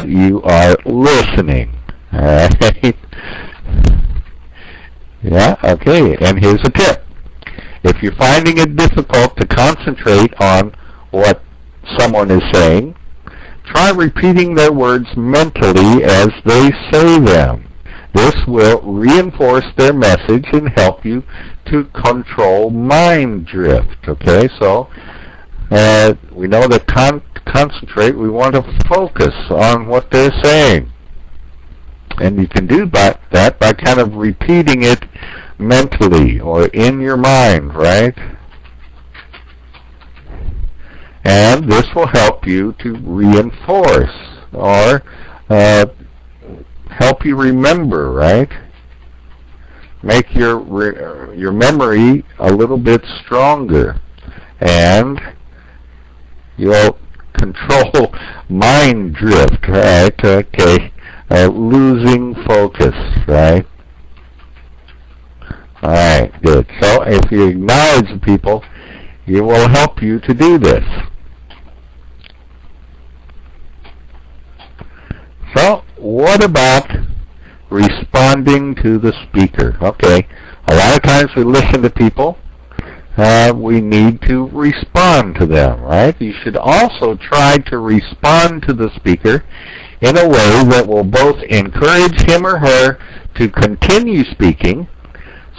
that you are listening. All right? Yeah, okay, and here's a tip. If you're finding it difficult to concentrate on what someone is saying, try repeating their words mentally as they say them. This will reinforce their message and help you to control mind drift. Okay, so we know that concentrate, we want to focus on what they're saying. And you can do that by kind of repeating it mentally or in your mind, right? And this will help you to reinforce or help you remember, right? Make your memory a little bit stronger, and you'll control mind drift, right? Okay, losing focus, right? All right, good. So if you acknowledge people, it will help you to do this. So, what about responding to the speaker? Okay, a lot of times we listen to people. We need to respond to them, right? You should also try to respond to the speaker in a way that will both encourage him or her to continue speaking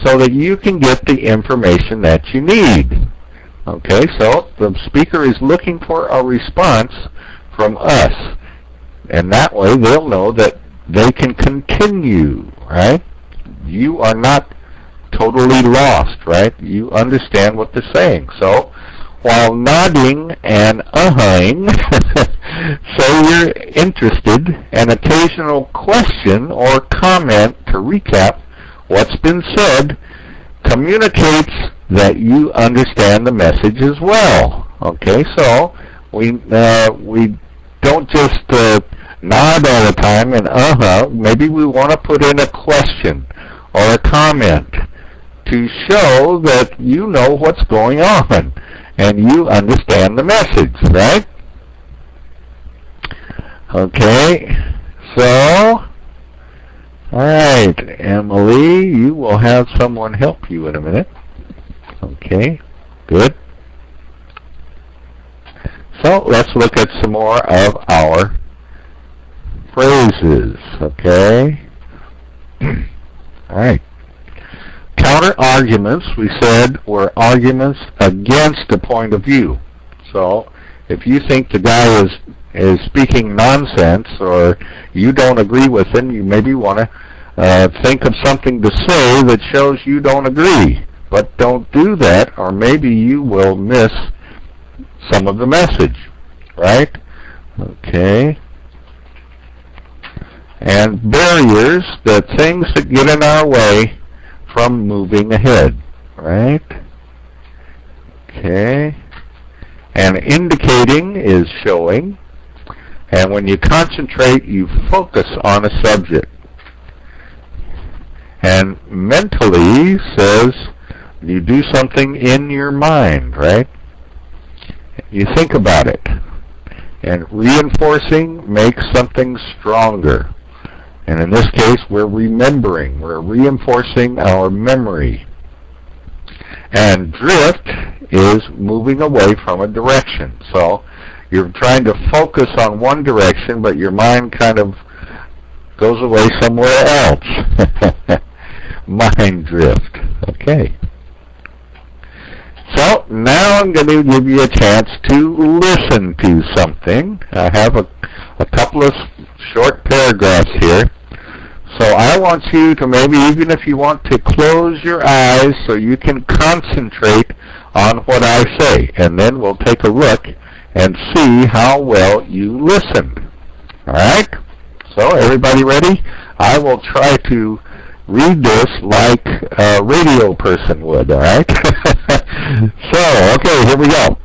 so that you can get the information that you need. Okay, so the speaker is looking for a response from us. And that way they'll know that they can continue, right? You are not totally lost, right? You understand what they're saying. So while nodding and uh-hing, so you're interested, an occasional question or comment to recap what's been said communicates that you understand the message as well. Okay, so we don't just nod all the time and maybe we want to put in a question or a comment to show that you know what's going on and you understand the message, right? Okay, so, alright, Emily, you will have someone help you in a minute. Okay, good. So let's look at some more of our phrases, okay? All right. Counter-arguments, we said, were arguments against a point of view. So if you think the guy is speaking nonsense or you don't agree with him, you maybe want to think of something to say that shows you don't agree. But don't do that, or maybe you will miss some of the message, right? Okay. And barriers, the things that get in our way from moving ahead, right? Okay. And indicating is showing. And when you concentrate, you focus on a subject. And mentally says you do something in your mind, right? You think about it. And reinforcing makes something stronger. And in this case, we're remembering. We're reinforcing our memory. And drift is moving away from a direction. So you're trying to focus on one direction, but your mind kind of goes away somewhere else. Mind drift. Okay. So now I'm going to give you a chance to listen to something. I have a couple of short paragraphs here. So I want you to maybe, even if you want to close your eyes so you can concentrate on what I say. And then we'll take a look and see how well you listened. All right? So everybody ready? I will try to read this like a radio person would, all right? So, okay, here we go.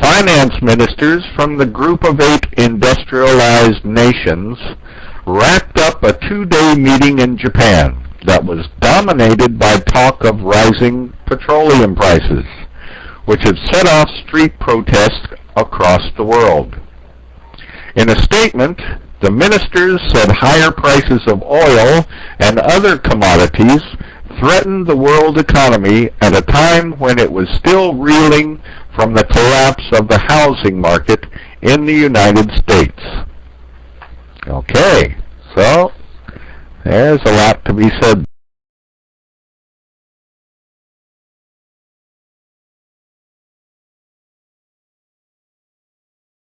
Finance ministers from the group of 8 industrialized nations wrapped up a 2-day meeting in Japan that was dominated by talk of rising petroleum prices, which have set off street protests across the world. In a statement, the ministers said higher prices of oil and other commodities threatened the world economy at a time when it was still reeling from the collapse of the housing market in the United States. Okay, so there's a lot to be said